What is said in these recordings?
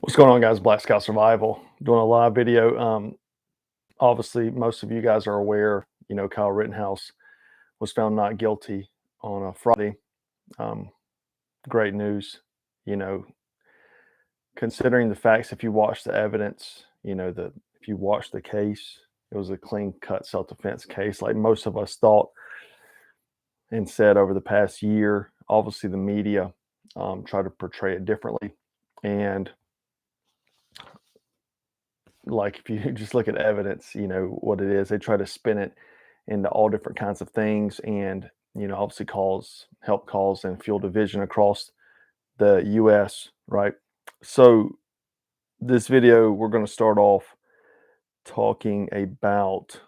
What's going on, guys? Black Scout Survival doing a live video. Obviously, most of you guys are aware, Kyle Rittenhouse was found not guilty on a Friday. Um, Great news, you know, considering the facts. If you watch the evidence, if you watch the case, it was a clean cut self defense case, like most of us thought and said over the past year. Obviously, the media tried to portray it differently, and like if you just look at evidence, what it is, they try to spin it into all different kinds of things, and obviously help cause and fuel division across the US, right? So this video, we're going to start off talking about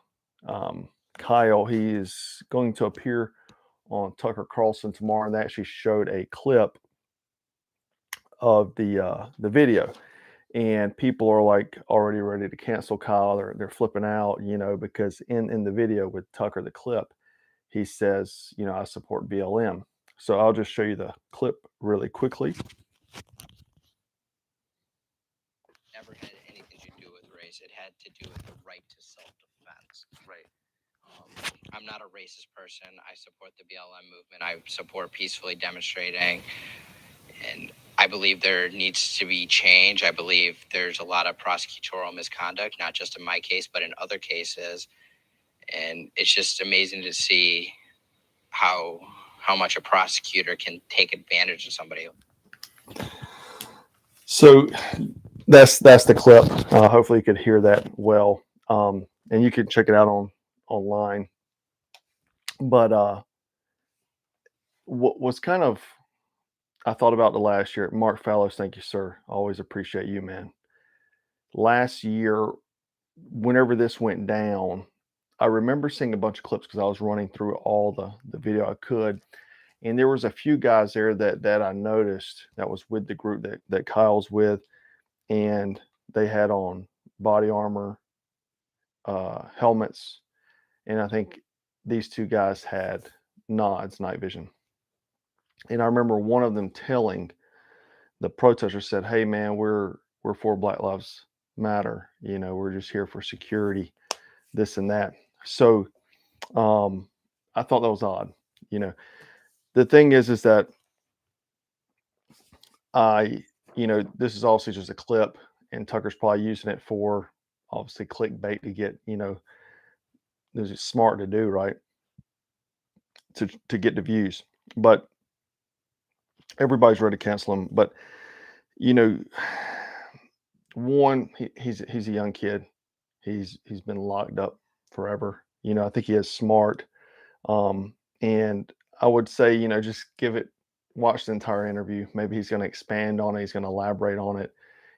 Kyle. He is going to appear on Tucker Carlson tomorrow, and they actually showed a clip of the video, and people are like already ready to cancel Kyle. They're flipping out, because in the video with Tucker, the clip, he says, I support BLM. So I'll just show you the clip really quickly. Never had anything to do with race. It had to do with the right to self-defense. Right. I'm not a racist person. I support the BLM movement. I support peacefully demonstrating. And I believe there needs to be change. I believe there's a lot of prosecutorial misconduct, not just in my case, but in other cases. And it's just amazing to see how much a prosecutor can take advantage of somebody. So that's the clip. Hopefully you could hear that well. And you can check it out online. But what was kind of, I thought about the last year. Mark Fallows, thank you, sir. Always appreciate you, man. Last year, whenever this went down, I remember seeing a bunch of clips because I was running through all the video I could. And there was a few guys there that I noticed that was with the group that Kyle's with, and they had on body armor, helmets, and I think these two guys had nods, night vision. And I remember one of them telling the protester, said, "Hey man, we're for Black Lives Matter. We're just here for security, this and that." So I thought that was odd. The thing is that this is also just a clip, and Tucker's probably using it for obviously clickbait to get, this is smart to do, right? To get the views. But everybody's ready to cancel him. But one, he's a young kid. He's been locked up forever. I think he is smart. And I would say, just watch the entire interview. Maybe he's going to expand on it. He's going to elaborate on it,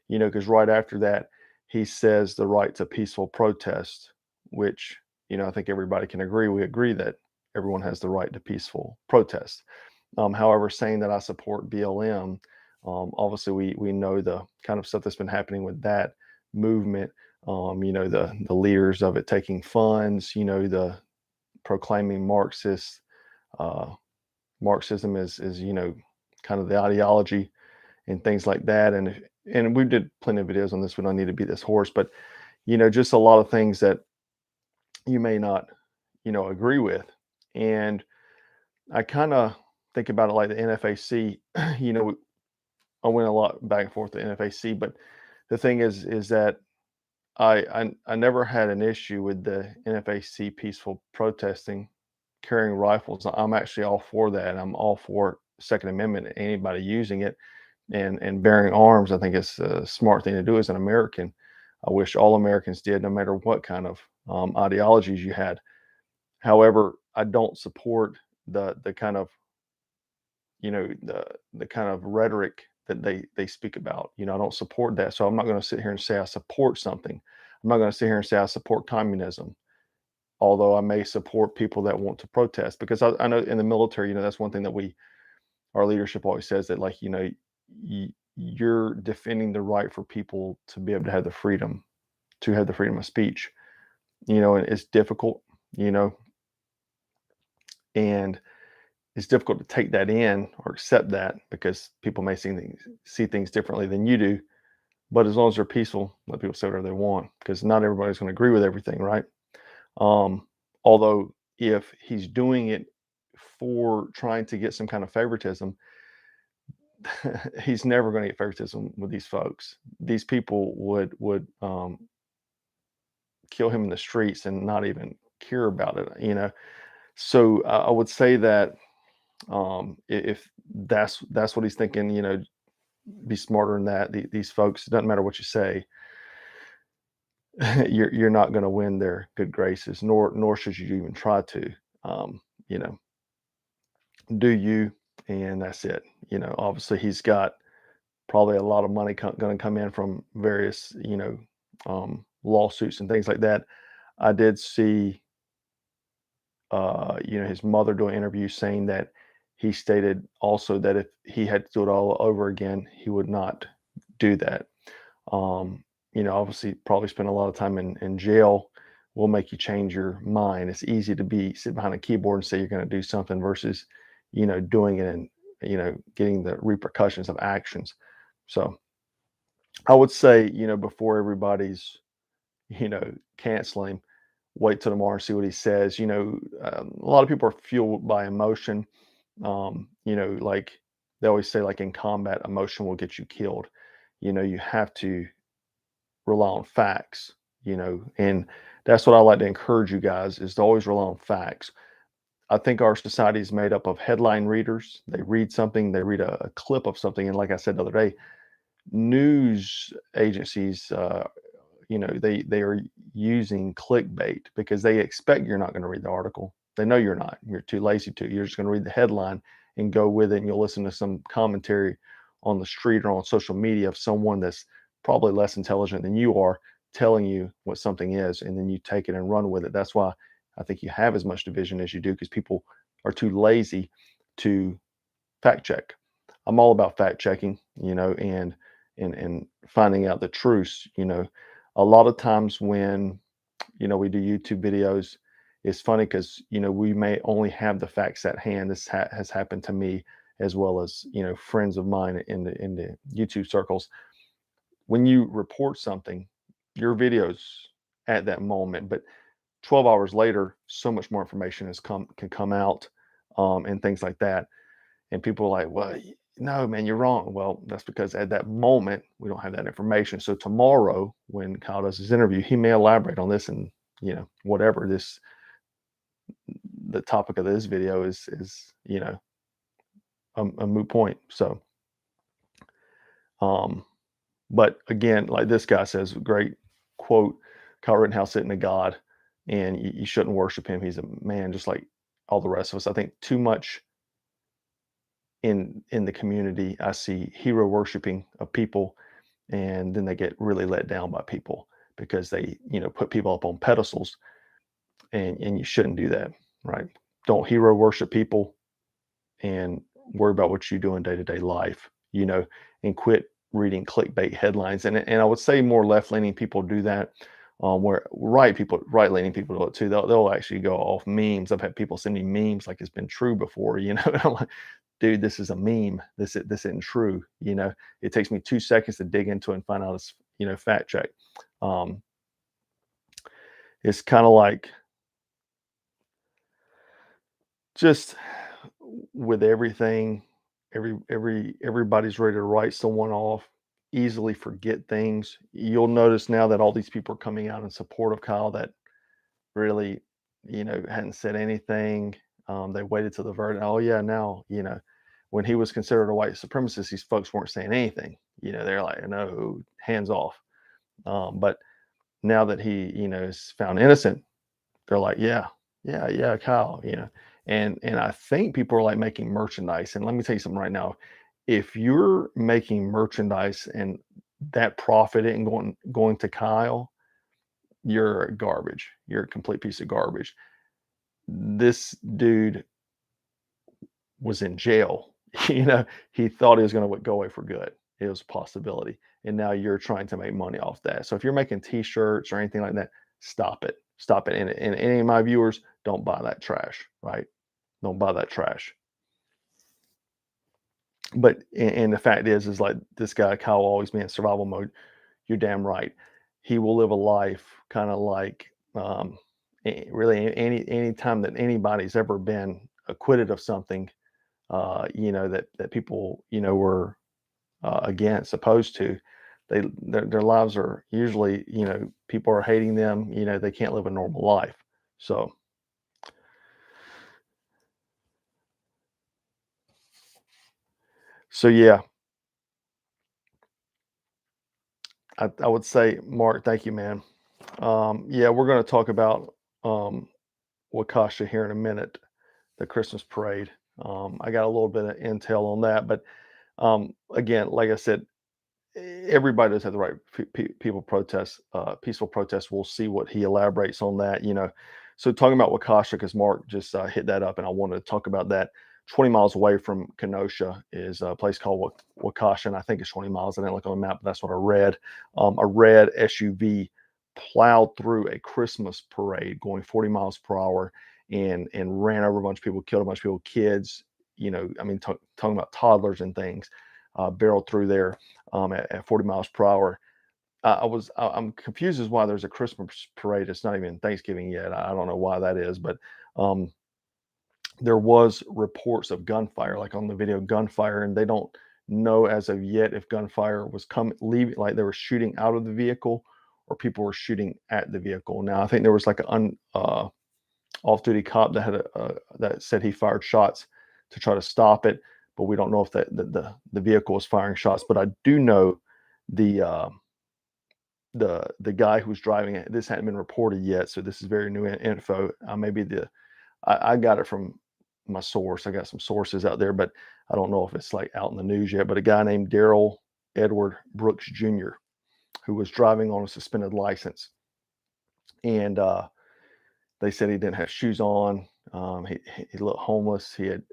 because right after that, he says the right to peaceful protest, which, I think everybody can agree. We agree that everyone has the right to peaceful protest. However, saying that I support BLM, obviously we know the kind of stuff that's been happening with that movement. The leaders of it taking funds, the proclaiming Marxism is kind of the ideology and things like that. And we did plenty of videos on this. We don't need to beat this horse, but just a lot of things that you may not agree with. And I kind of think about it like the NFAC. I went a lot back and forth to NFAC, but the thing is that I never had an issue with the NFAC peaceful protesting, carrying rifles. I'm actually all for that. I'm all for Second Amendment, anybody using it and bearing arms. I think it's a smart thing to do as an American. I wish all Americans did, no matter what kind of ideologies you had. However, I don't support the kind of the kind of rhetoric that they speak about. I don't support that. So I'm not going to sit here and say I support something. I'm not going to sit here and say I support communism, although I may support people that want to protest, because I know in the military, that's one thing that our leadership always says, that like, you're defending the right for people to be able to have the freedom of speech, and it's difficult, and it's difficult to take that in or accept that, because people may see things differently than you do. But as long as they're peaceful, let people say whatever they want, because not everybody's going to agree with everything, right? Um, Although if he's doing it for trying to get some kind of favoritism, he's never going to get favoritism with these folks. These people would kill him in the streets and not even care about it. So I would say that if that's what he's thinking, be smarter than that. These folks, it doesn't matter what you say, you're not going to win their good graces, nor should you even try to. You know, do you, and that's it. Obviously he's got probably a lot of money going to come in from various lawsuits and things like that. I did see his mother do an interview saying that he stated also that if he had to do it all over again, he would not do that. Obviously, probably spend a lot of time in jail will make you change your mind. It's easy to sit behind a keyboard and say you're going to do something versus, doing it and, getting the repercussions of actions. So I would say, before everybody's, canceling, wait till tomorrow and see what he says. A lot of people are fueled by emotion. Like they always say, like in combat, emotion will get you killed. You have to rely on facts, and that's what I like to encourage you guys is to always rely on facts. I think our society is made up of headline readers. They read something, they read a clip of something, and like I said the other day, news agencies, they are using clickbait because they expect you're not going to read the article. They know you're not. You're too lazy to. You're just going to read the headline and go with it, and you'll listen to some commentary on the street or on social media of someone that's probably less intelligent than you are telling you what something is, and then you take it and run with it. That's why I think you have as much division as you do, because people are too lazy to fact check. I'm all about fact checking, and finding out the truths. A lot of times when we do YouTube videos, it's funny because we may only have the facts at hand. This has happened to me as well as friends of mine in the YouTube circles. When you report something, your videos at that moment, but 12 hours later, so much more information can come out, and things like that. And people are like, well, no, man, you're wrong. Well, that's because at that moment, we don't have that information. So tomorrow, when Kyle does his interview, he may elaborate on this, and, whatever the topic of this video is a moot point. So, um, but again, like this guy says, great quote, Kyle Rittenhouse isn't a God, and you shouldn't worship him. He's a man just like all the rest of us. I think too much in the community, I see hero worshiping of people, and then they get really let down by people because they put people up on pedestals, and you shouldn't do that, right? Don't hero worship people, and worry about what you do in day-to-day life, and quit reading clickbait headlines. And I would say more left-leaning people do that, where right-leaning people do it too. They'll actually go off memes. I've had people send me memes like it's been true before, and I'm like, dude, this is a meme. This isn't true. It takes me 2 seconds to dig into it and find out it's fact check. Um, it's kind of like just with everything, everybody's ready to write someone off, easily forget things. You'll notice now that all these people are coming out in support of Kyle that really, hadn't said anything. They waited till the verdict. Oh yeah, now when he was considered a white supremacist, these folks weren't saying anything. They're like, no, hands off. But now that he, is found innocent, they're like, yeah, yeah, yeah, Kyle, and I think people are like making merchandise. And let me tell you something right now. If you're making merchandise and that profit isn't going to Kyle, you're garbage. You're a complete piece of garbage. This dude was in jail. He thought he was going to go away for good. It was a possibility. And now you're trying to make money off that. So if you're making t-shirts or anything like that, stop it. Stop it. And any of my viewers, don't buy that trash, right? Don't buy that trash. But and the fact is like this guy Kyle will always be in survival mode. you're damn right. He will live a life kind of like really any time that anybody's ever been acquitted of something, that people were against, opposed to. Their lives are usually, people are hating them. They can't live a normal life. So yeah, I would say, Mark, thank you, man. Yeah, we're going to talk about um, Waukesha here in a minute, the Christmas parade. I got a little bit of intel on that, but again, like I said, everybody does have the right. People protest, peaceful protest. We'll see what he elaborates on that. So talking about Waukesha, because Mark just hit that up, and I wanted to talk about that. 20 miles away from Kenosha is a place called Waukesha, and I think it's 20 miles. I didn't look on the map, but that's what I read. A red SUV plowed through a Christmas parade going 40 miles per hour and ran over a bunch of people, killed a bunch of people, kids. I mean, talking about toddlers and things, barreled through there at 40 miles per hour. I'm confused as why there's a Christmas parade. It's not even Thanksgiving yet. I don't know why that is, but um, there was reports of gunfire, like on the video, gunfire, and they don't know as of yet if gunfire was coming, leaving, like they were shooting out of the vehicle, or people were shooting at the vehicle. Now, I think there was like an off-duty cop that that said he fired shots to try to stop it, but we don't know if the vehicle was firing shots. But I do know the uh, the guy who was driving it. This hadn't been reported yet, so this is very new info. Maybe I got it from my source. I got some sources out there, but I don't know if it's like out in the news yet. But a guy named Daryl Edward Brooks Jr., who was driving on a suspended license, and they said he didn't have shoes on. He looked homeless. He had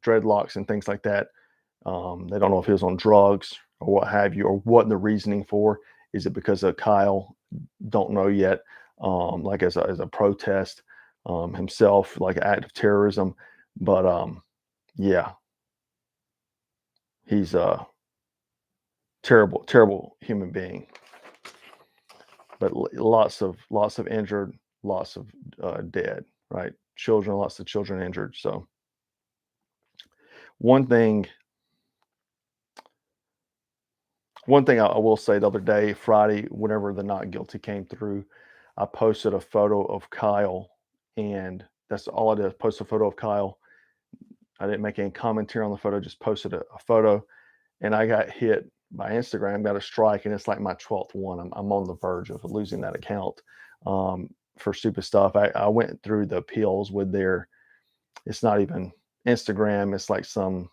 dreadlocks and things like that. They don't know if he was on drugs or what have you, or what the reasoning for. Is it because of Kyle? Don't know yet. Like as a protest himself, like an act of terrorism. But yeah, he's a terrible, terrible human being. But lots of injured, lots of dead. Right, children, lots of children injured. So one thing One thing I will say, the other day, Friday, whenever the not guilty came through, I posted a photo of Kyle, and that's all I did. Post a photo of Kyle. I didn't make any commentary on the photo, just posted a photo, and I got hit by Instagram, got a strike, and it's like my 12th one. I'm on the verge of losing that account for stupid stuff. I went through the appeals with it's not even Instagram, it's like some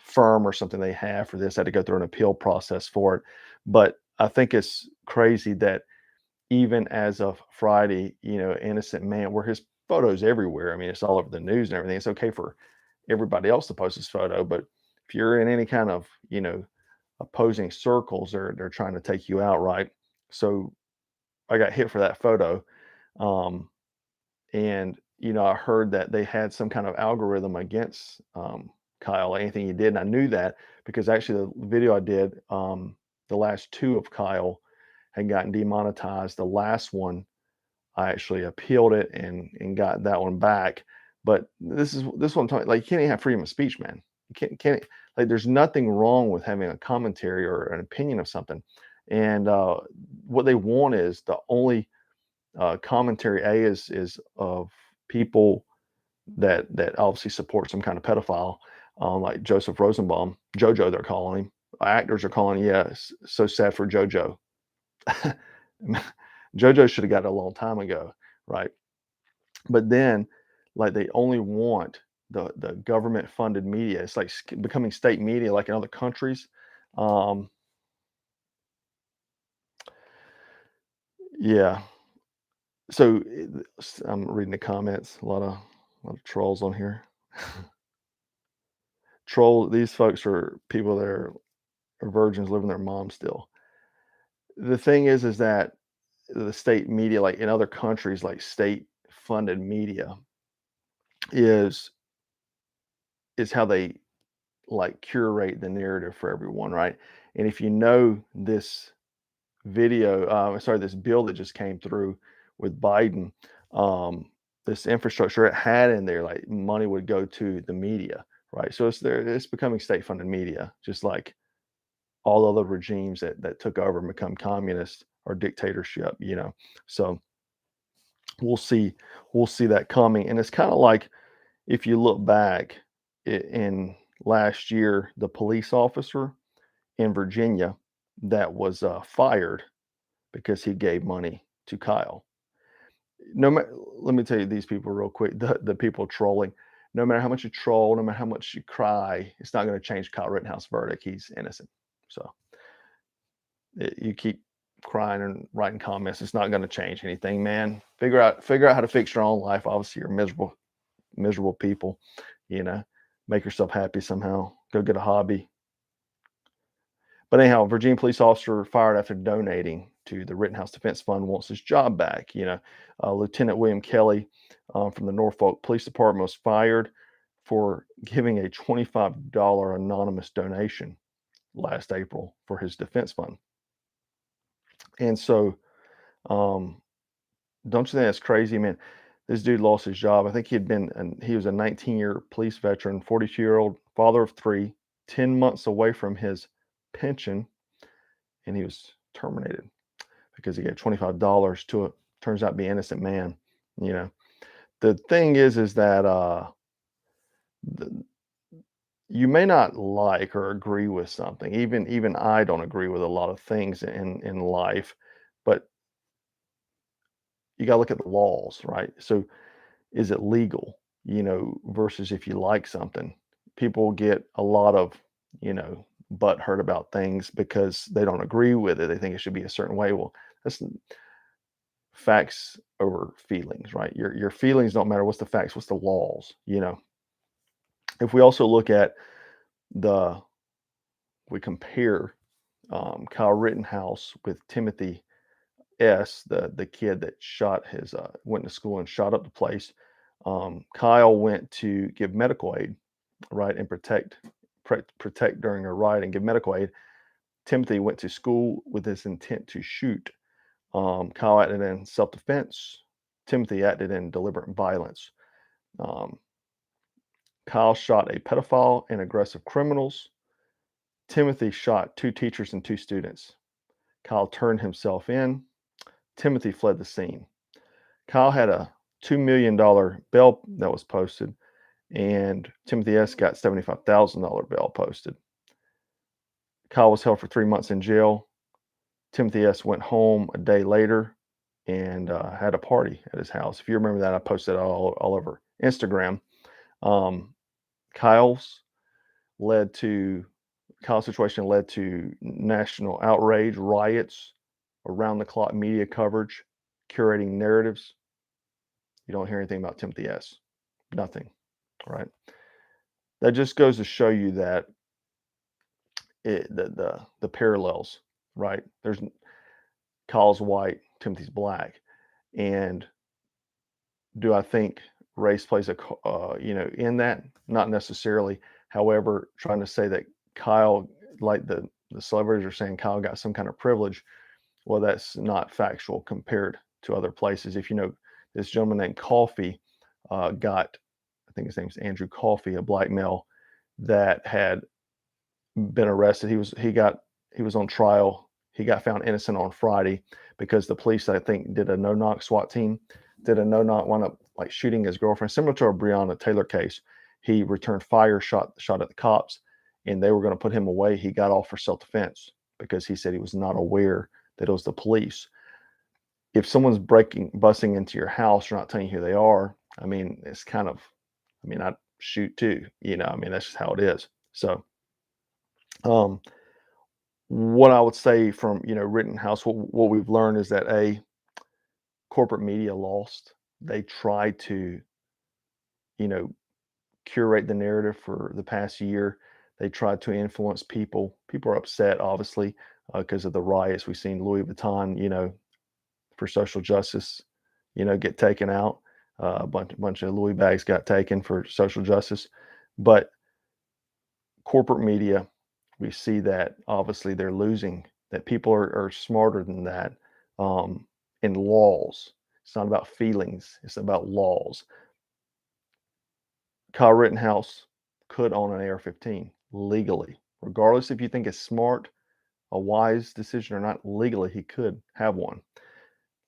firm or something they have for this. I had to go through an appeal process for it. But I think it's crazy that even as of Friday, innocent man, where his photos everywhere. I mean, it's all over the news and everything. It's okay for everybody else to post his photo, but if you're in any kind of, opposing circles, they're trying to take you out, right? So I got hit for that photo. Um, and I heard that they had some kind of algorithm against Kyle, anything he did, and I knew that because actually the video I did, the last two of Kyle had gotten demonetized. The last one, I actually appealed it and got that one back. But this one, like, you can't even have freedom of speech, man. You can't like, there's nothing wrong with having a commentary or an opinion of something. And what they want is the only commentary is of people that obviously support some kind of pedophile, like Joseph Rosenbaum, JoJo, they're calling him. Actors are calling, yes, so sad for JoJo. JoJo should have got it a long time ago, right? But then, like, they only want the government funded media. It's like becoming state media, like in other countries. Um, yeah. So I'm reading the comments. A lot of trolls on here. These folks are people that are virgins living their mom still. The thing is that the state media, like in other countries, like state funded media is how they like curate the narrative for everyone, right? And if you know this video, sorry, this bill that just came through with Biden, um, this infrastructure it had in there, like money would go to the media, right? So it's there, it's becoming state-funded media, just like all other regimes that took over and become communist or dictatorship, you know. So we'll see, we'll see that coming, and it's kind of like if you look back in last year, the police officer in Virginia that was fired because he gave money to Kyle. No matter, let me tell you these people real quick. The people trolling, no matter how much you troll, no matter how much you cry, it's not going to change Kyle Rittenhouse verdict. He's innocent. So you keep crying and writing comments. It's not going to change anything, man. Figure out how to fix your own life. Obviously, you're miserable people. You know, make yourself happy somehow. Go get a hobby. But anyhow, Virginia police officer fired after donating to the Rittenhouse Defense Fund wants his job back. You know, Lieutenant William Kelly from the Norfolk Police Department was fired for giving a $25 anonymous donation last April for his defense fund. And so, um, don't you think that's crazy, man? This dude lost his job. I think he was a 19-year police veteran, 42-year-old father of three, 10 months away from his pension, and he was terminated because he gave $25 to a turns out to be innocent man. You know, the thing is that the, you may not like or agree with something. Even I don't agree with a lot of things in life, but you got to look at the laws, right? So is it legal? You know, versus if you like something, people get a lot of, you know, butt hurt about things because they don't agree with it. They think it should be a certain way. Well, that's facts over feelings, right? Your feelings don't matter. What's the facts? What's the laws? You know, if we also look at the we compare Kyle Rittenhouse with Timothy S, the kid that shot his went to school and shot up the place. Kyle went to give medical aid, right, and protect during a riot and give medical aid. Timothy went to school with this intent to shoot. Kyle acted in self-defense. Timothy acted in deliberate violence. Um, Kyle shot a pedophile and aggressive criminals. Timothy shot two teachers and two students. Kyle turned himself in. Timothy fled the scene. Kyle had a $2 million bail that was posted, and Timothy S. got $75,000 bail posted. Kyle was held for 3 months in jail. Timothy S. went home a day later and had a party at his house. If you remember that, I posted it all over Instagram. Um, Kyle's led to Kyle's situation led to national outrage, riots, around the clock media coverage, curating narratives. You don't hear anything about Timothy S. Nothing, right? That just goes to show you that the parallels, right? There's Kyle's white, Timothy's black, and do I think race plays you know, in that? Not necessarily. However, trying to say that Kyle, like the celebrities are saying, Kyle got some kind of privilege. Well, that's not factual compared to other places. If you know, this gentleman named Coffee got, I think his name's Andrew Coffee, a black male that had been arrested. He was on trial. He got found innocent on Friday because the police, I think, did a no knock. SWAT team did a no knock, wound up like shooting his girlfriend, similar to a Breonna Taylor case. He returned fire, shot at the cops, and they were going to put him away. He got off for self defense because he said he was not aware that it was the police. If someone's busting into your house, you're not telling you who they are. I mean, it's kind of, I mean, I'd shoot too. You know, I mean, that's just how it is. So, um, what I would say from, you know, Rittenhouse, what we've learned is that corporate media lost. They tried to, you know, curate the narrative for the past year. They tried to influence people. People are upset, obviously, because of the riots. We've seen Louis Vuitton, you know, for social justice, you know, get taken out. A bunch of Louis bags got taken for social justice, but corporate media, we see that obviously they're losing, that people are smarter than that, in laws. It's not about feelings, it's about laws. Kyle Rittenhouse could own an AR-15 legally. Regardless if you think it's smart, a wise decision or not, legally he could have one.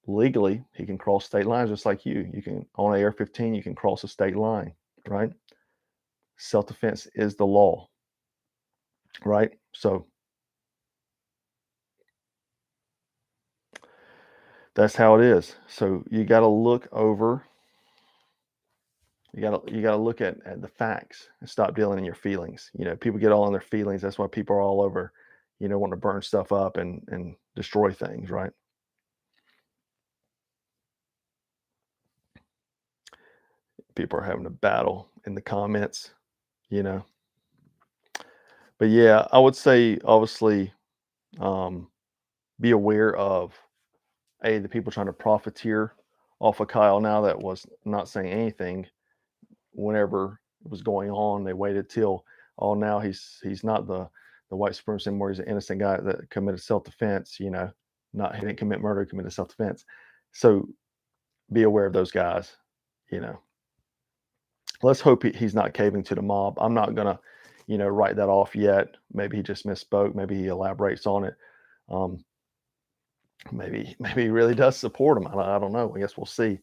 Legally, he can cross state lines just like you. You can own an AR-15, you can cross a state line, right? Self-defense is the law, right? So that's how it is. So you got to look over. You got to look at the facts and stop dealing in your feelings. People get all in their feelings. That's why people are all over, wanting to burn stuff up and destroy things, right? People are having a battle in the comments, you know. But yeah, I would say obviously, um, be aware of the people trying to profiteer off of Kyle now that was not saying anything whenever it was going on. They waited till, oh, now he's not the white supremacist anymore. He's an innocent guy that committed self-defense, not he didn't commit murder, he committed self-defense. So be aware of those guys, you know. Let's hope he's not caving to the mob. I'm not gonna, write that off yet. Maybe he just misspoke. Maybe he elaborates on it. Um, maybe he really does support him. I don't know. I guess we'll see.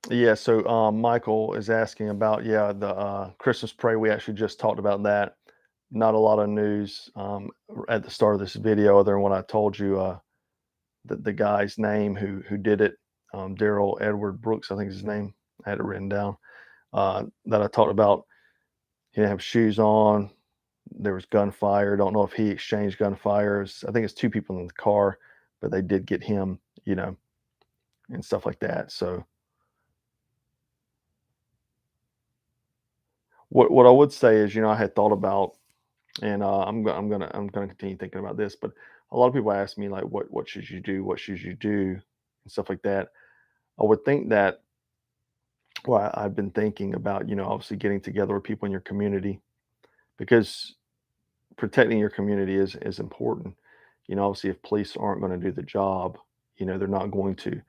Yeah. So Michael is asking about the Christmas parade. We actually just talked about that. Not a lot of news at the start of this video, other than what I told you. The guy's name who did it, Daryl Edward Brooks, I think is his name. I had it written down. That I talked about. He didn't have shoes on. There was gunfire. Don't know if he exchanged gunfires. I think it's two people in the car, but they did get him, and stuff like that. So what I would say is, I had thought about, and I'm gonna continue thinking about this, but a lot of people ask me like, what should you do? What should you do? And stuff like that. I would think that, well, I've been thinking about, obviously getting together with people in your community, because protecting your community is important. Obviously, if police aren't going to do the job, they're not going to.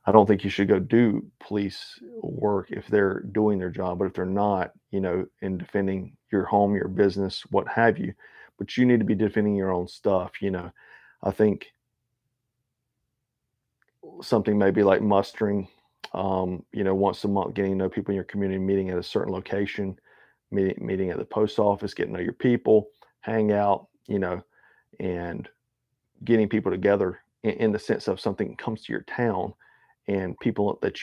I don't think you should go do police work if they're doing their job, but if they're not, in defending your home, your business, what have you, but you need to be defending your own stuff. I think something maybe like mustering, once a month, getting to know people in your community, meeting at a certain location, meeting at the post office, getting to know your people, hang out, and getting people together in the sense of something comes to your town and people that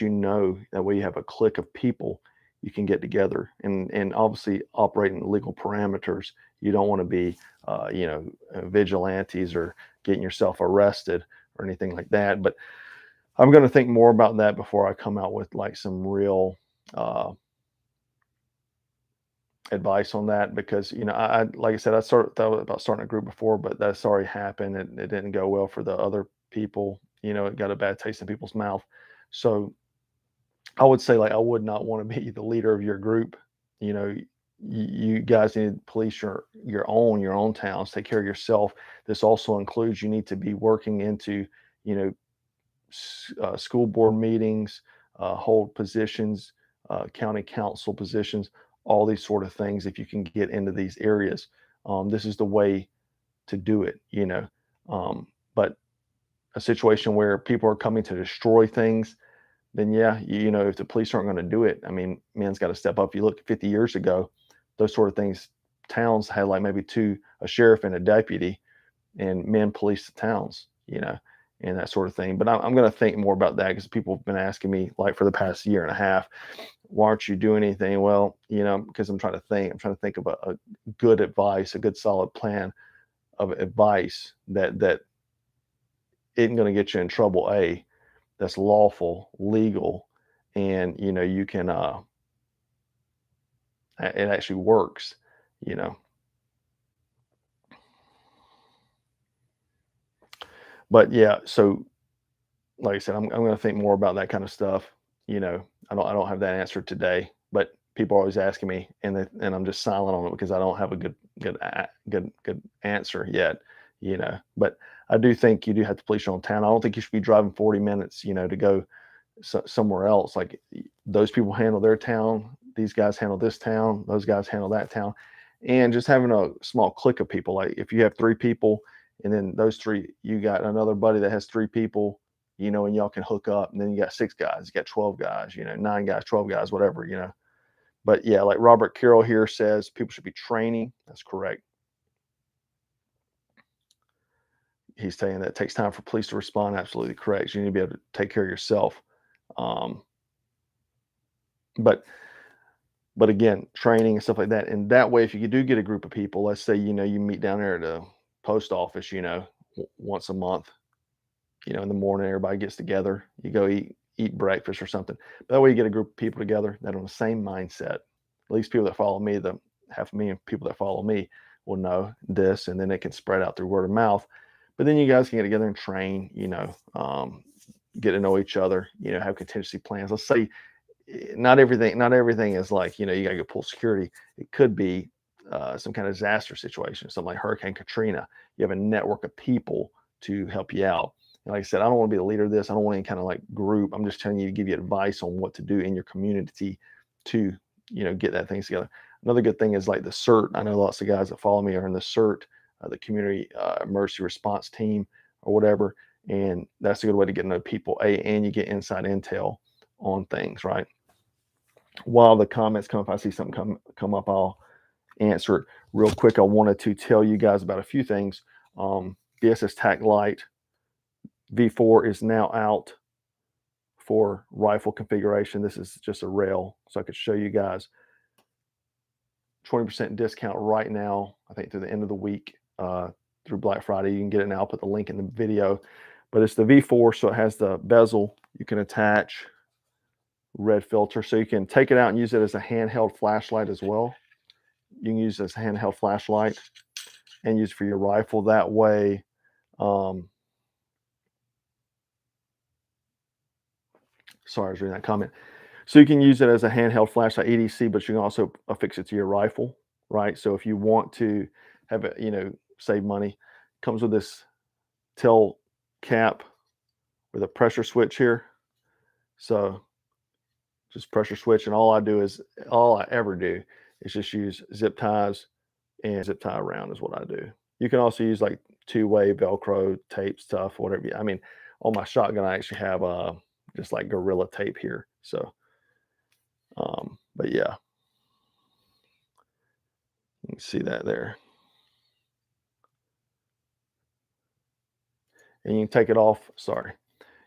that way you have a clique of people you can get together, and obviously operating legal parameters. You don't want to be vigilantes or getting yourself arrested or anything like that. But I'm going to think more about that before I come out with like some real uh, advice on that, because I like I said, I thought about starting a group before, but that's already happened. It didn't go well for the other people. It got a bad taste in people's mouth. So I would say, like, I would not want to be the leader of your group. You guys need to police your own towns, take care of yourself. This also includes, you need to be working into, you know school board meetings, hold positions, county council positions, all these sort of things. If you can get into these areas, this is the way to do it. But a situation where people are coming to destroy things, then yeah, if the police aren't going to do it, I mean, man's got to step up. You look 50 years ago, those sort of things, towns had like maybe a sheriff and a deputy, and men police the towns, and that sort of thing. But I'm going to think more about that, because people have been asking me like for the past year and a half, why aren't you doing anything? Well, because I'm trying to think of a good advice, a good solid plan of advice that isn't going to get you in trouble. That's lawful, legal, and you can it actually works, you know. But yeah, so like I said, I'm going to think more about that kind of stuff. I don't have that answer today, but people are always asking me, and I'm just silent on it because I don't have a good answer yet. But I do think you do have to police your own town. I don't think you should be driving 40 minutes, to go somewhere else. Like those people handle their town, these guys handle this town, those guys handle that town, and just having a small clique of people. Like if you have 3 people, and then those 3, you got another buddy that has 3 people, and y'all can hook up, and then you got 6 guys, you got 12 guys, 9 guys, . 12 guys, whatever. But yeah, like Robert Carroll here says, people should be training. That's correct. He's saying that it takes time for police to respond. Absolutely correct. You need to be able to take care of yourself. Um, but again, training and stuff like that. And that way, if you do get a group of people, let's say, you meet down there at the post office, once a month, in the morning, everybody gets together, you go eat breakfast or something. But that way you get a group of people together that are on the same mindset. At least people that follow me, the half a million people that follow me will know this, and then it can spread out through word of mouth. But then you guys can get together and train, get to know each other, have contingency plans. Let's say not everything is like, you gotta go pull security. It could be some kind of disaster situation, something like Hurricane Katrina. You have a network of people to help you out. And like I said, I don't want to be the leader of this. I don't want any kind of like group. I'm just telling you to give you advice on what to do in your community to, get that thing together. Another good thing is like the CERT. I know lots of guys that follow me are in the CERT, the Community Emergency Response Team or whatever. And that's a good way to get to know people. And you get inside intel on things, right? While the comments come, if I see something come up, I'll answer it real quick. I wanted to tell you guys about a few things. BSS TAC Light V4 is now out for rifle configuration. This is just a rail, so I could show you guys 20% discount right now, I think through the end of the week, through Black Friday. You can get it now. I'll put the link in the video. But it's the V4, so it has the bezel. You can attach red filter, so you can take it out and use it as a handheld flashlight as well. You can use it as a handheld flashlight and use it for your rifle. That way, sorry, I was reading that comment. So you can use it as a handheld flashlight EDC, but you can also affix it to your rifle, right? So if you want to have it, save money, comes with this tail cap with a pressure switch here. So just pressure switch, and all I ever do is just use zip ties and zip tie around is what I do. You can also use like 2-way Velcro tape stuff, whatever. I mean, on my shotgun, I actually have just like Gorilla tape here. So, but yeah, you can see that there. And you can take it off. Sorry.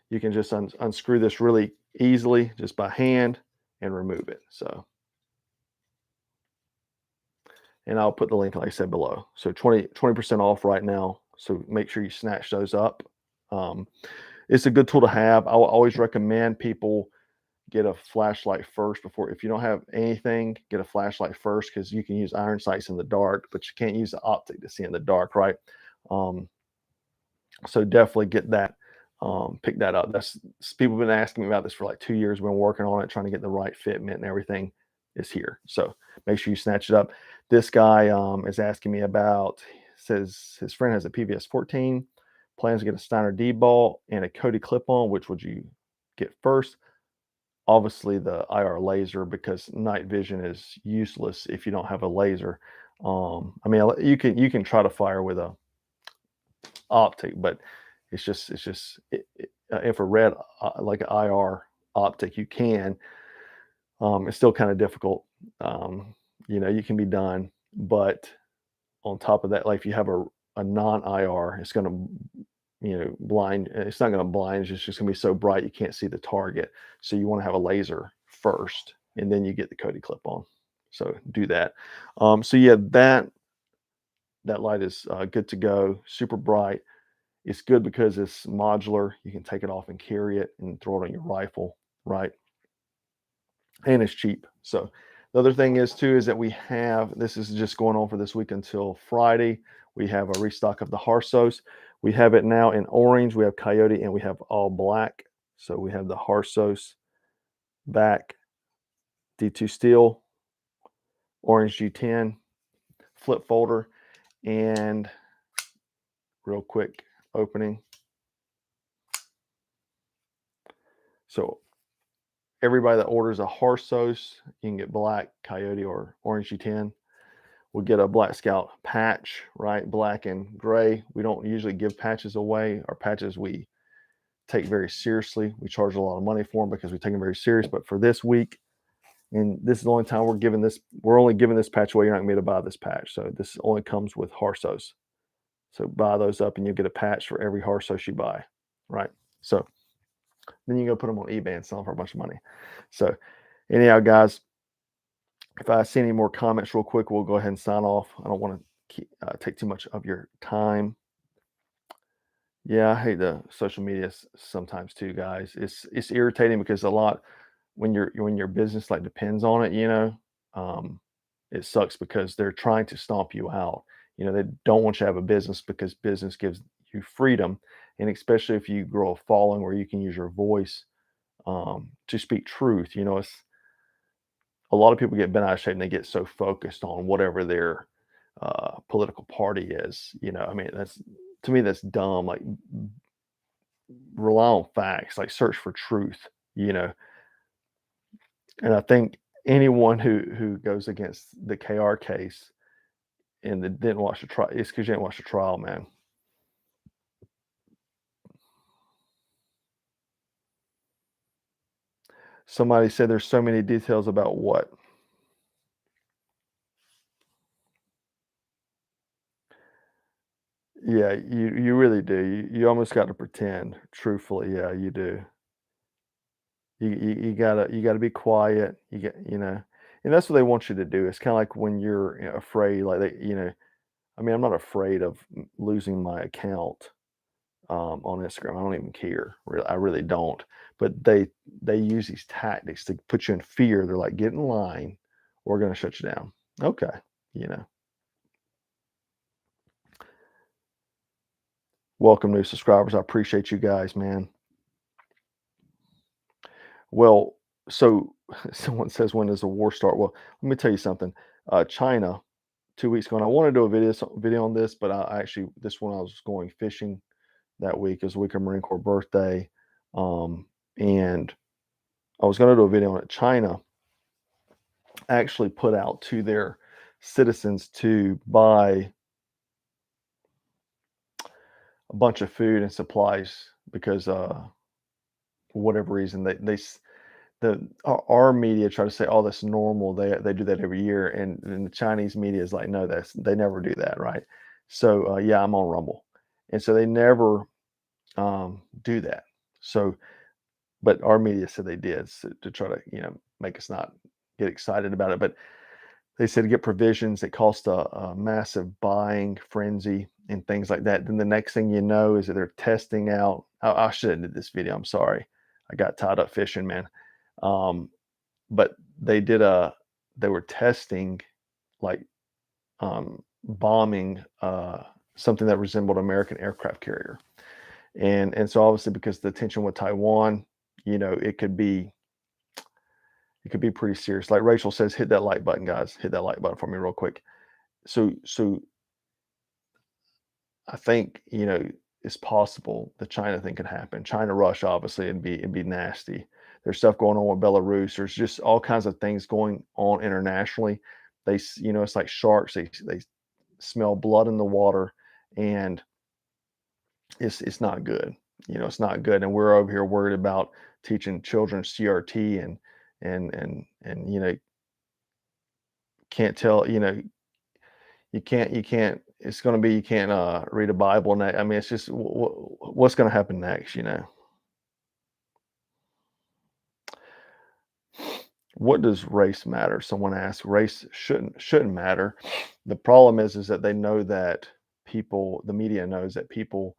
You can just unscrew this really easily just by hand and remove it. So, and I'll put the link, like I said, below. So 20% off right now. So make sure you snatch those up. It's a good tool to have. I will always recommend people get a flashlight first before. If you don't have anything, get a flashlight first, because you can use iron sights in the dark, but you can't use the optic to see in the dark, right? So definitely get that, pick that up. People have been asking me about this for like 2 years. We've been working on it, trying to get the right fitment, and everything is here. So make sure you snatch it up. This guy is asking me about, says his friend has a PVS 14, plans to get a Steiner D-ball and a Cody clip-on. Which would you get first? Obviously the IR laser, because night vision is useless if you don't have a laser. I mean, you can try to fire with a optic, but it's just infrared, like an IR optic. You can. It's still kind of difficult. You can be done, but on top of that, like if you have a non-IR, it's going to blind. It's not going to blind. It's just going to be so bright you can't see the target. So you want to have a laser first, and then you get the Cody clip on. So do that. So yeah, that light is good to go. Super bright. It's good because it's modular. You can take it off and carry it and throw it on your rifle, right? And it's cheap. So the other thing is that we have, this is just going on for this week until Friday. We have a restock of the HARCOs. We have it now in orange. We have coyote, and we have all black. So we have the HARCOs back, D2 steel, orange G10, flip folder, and real quick opening. So everybody that orders a HARCOs, you can get black, coyote, or orange G10. We'll get a Black Scout patch, right? Black and gray. We don't usually give patches away. Our patches we take very seriously. We charge a lot of money for them because we take them very serious. But for this week, and this is the only time we're only giving this patch away. You're not gonna be able to buy this patch. So this only comes with HARCOs. So buy those up and you'll get a patch for every HARCOs you buy, right? So then you go put them on eBay and sell them for a bunch of money. So anyhow, guys, if I see any more comments real quick, we'll go ahead and sign off. I don't want to take too much of your time. Yeah, I hate the social media sometimes too, guys. It's irritating because a lot when your business like depends on it, it sucks because they're trying to stomp you out. They don't want you to have a business because business gives you freedom, and especially if you grow a following where you can use your voice to speak truth. It's a lot of people get bent out of shape and they get so focused on whatever their political party is. I mean, that's to me that's dumb. Like rely on facts, like search for truth. You know, and I think anyone who goes against the KR case and that didn't watch the trial, it's because you didn't watch the trial, man. Somebody said there's so many details about what. Yeah, you really do. You almost got to pretend. Truthfully, yeah, you do. You gotta be quiet. And that's what they want you to do. It's kind of like when you're afraid, like I mean, I'm not afraid of losing my account on Instagram. I don't even care. I really don't. But they use these tactics to put you in fear. They're like, get in line, or we're gonna shut you down. Okay, you know. Welcome new subscribers. I appreciate you guys, man. Well, so someone says, when does the war start? Well, let me tell you something. China, 2 weeks ago, and I want to do a video on this, but I actually this one I was going fishing that week. It was a week of Marine Corps birthday, and I was going to do a video on it. China actually put out to their citizens to buy a bunch of food and supplies because for whatever reason our media try to say, oh, that's normal, they do that every year, and the Chinese media is like, no, they never do that, right? So yeah, I'm on Rumble, and so they never do that. So but our media said they did, so, to try to make us not get excited about it. But they said to get provisions, it cost a massive buying frenzy and things like that. Then the next thing you know is that they're testing out. I should have did this video. I'm sorry, I got tied up fishing, man. Um, but they were testing like bombing something that resembled American aircraft carrier, and so obviously because the tension with Taiwan, it could be pretty serious. Like Rachel says, hit that like button, guys. Hit that like button for me real quick. So I think it's possible the China thing could happen. China Russia, obviously, it'd be nasty. There's stuff going on with Belarus. There's just all kinds of things going on internationally. It's like sharks. They smell blood in the water, and it's not good. It's not good. And we're over here worried about teaching children CRT and can't tell. You can't. It's going to be you can't read a Bible. I mean, it's just what's going to happen next. What does race matter? Someone asked. Race shouldn't matter. The problem is that they know that the media knows that people,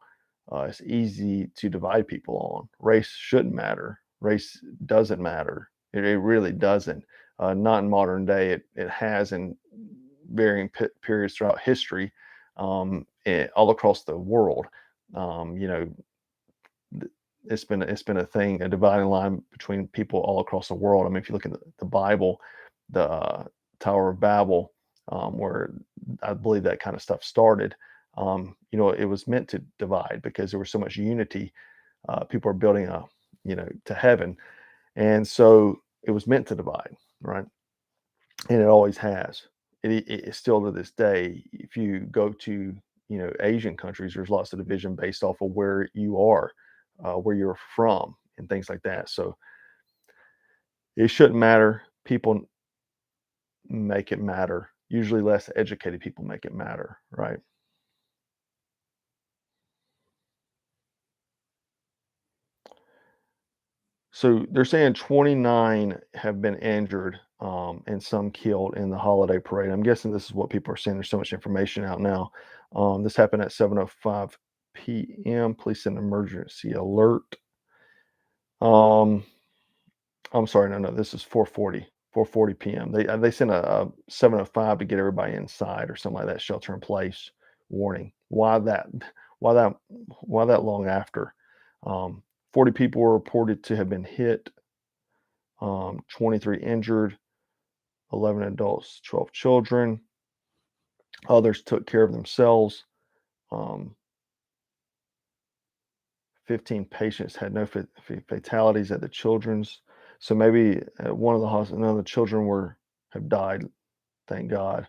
it's easy to divide people on. Race shouldn't matter. Race doesn't matter. It really doesn't. Not in modern day. It has in varying periods throughout history, all across the world. You know, it's been a thing, a dividing line between people all across the world. I mean, if you look at the Bible, the Tower of Babel, where I believe that kind of stuff started. You know, it was meant to divide because there was so much unity. People are building to heaven, and so it was meant to divide, right? And it always has. It still to this day. If you go to Asian countries, there's lots of division based off of where you are, where you're from, and things like that. So it shouldn't matter. People make it matter. Usually, less educated people make it matter, right? So they're saying 29 have been injured, and some killed in the holiday parade. I'm guessing this is what people are saying. There's so much information out now. This happened at 7:05 p.m. Police sent an emergency alert. Um, I'm sorry, no, this is 4:40 p.m. They sent a 7:05 to get everybody inside or something like that. Shelter in place warning. Why that? Why that? Why that long after? 40 people were reported to have been hit. 23 injured, 11 adults, 12 children. Others took care of themselves. Um, 15 patients had no fatalities at the children's. So maybe at one of the hospitals, none of the children have died. Thank God.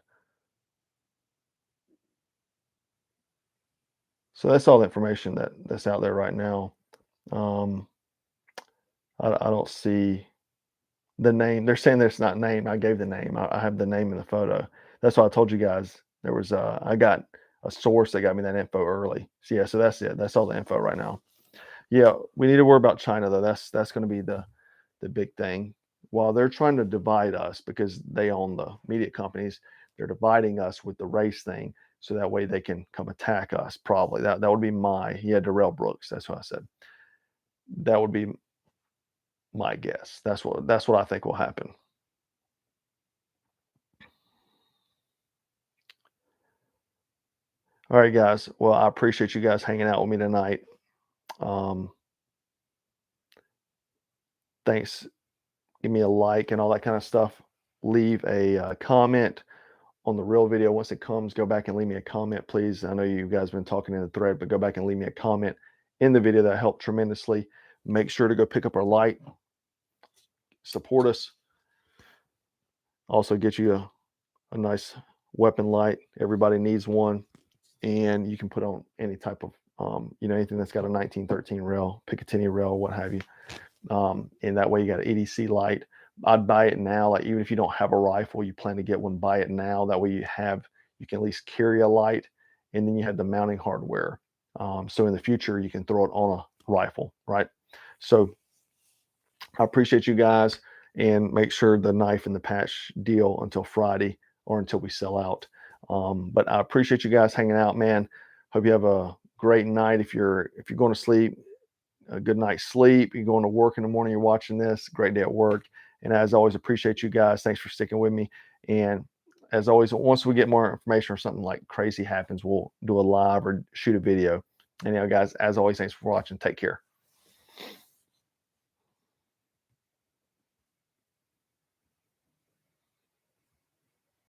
So that's all the information that's out there right now. Um, I don't see the name. They're saying there's not named. I gave the name. I have the name in the photo. That's why I told you guys there was. I got a source that got me that info early. So yeah, so that's it. That's all the info right now. Yeah, we need to worry about China though. That's going to be the big thing. While they're trying to divide us because they own the media companies, they're dividing us with the race thing, so that way they can come attack us. Probably that would be Darrell Brooks. That's what I said. That would be my guess. That's what I think will happen. All right, guys. Well, I appreciate you guys hanging out with me tonight. Um, thanks. Give me a like and all that kind of stuff. Leave a comment on the real video once it comes. Go back and leave me a comment, please. I know you guys have been talking in the thread, but go back and leave me a comment in the video. That helped tremendously. Make sure to go pick up our light. Support us. Also, get you a nice weapon light. Everybody needs one, and you can put on any type of anything that's got a 1913 rail, Picatinny rail, what have you. And that way you got an EDC light. I'd buy it now. Like even if you don't have a rifle, you plan to get one, buy it now. That way you can at least carry a light, and then you have the mounting hardware. So in the future you can throw it on a rifle, right? So I appreciate you guys, and make sure the knife and the patch deal until Friday or until we sell out. But I appreciate you guys hanging out, man. Hope you have a great night. If you're going to sleep, a good night's sleep. You're going to work in the morning, you're watching this, great day at work. And as always, appreciate you guys. Thanks for sticking with me. And as always, once we get more information or something like crazy happens, we'll do a live or shoot a video. Anyhow, guys, as always, thanks for watching. Take care.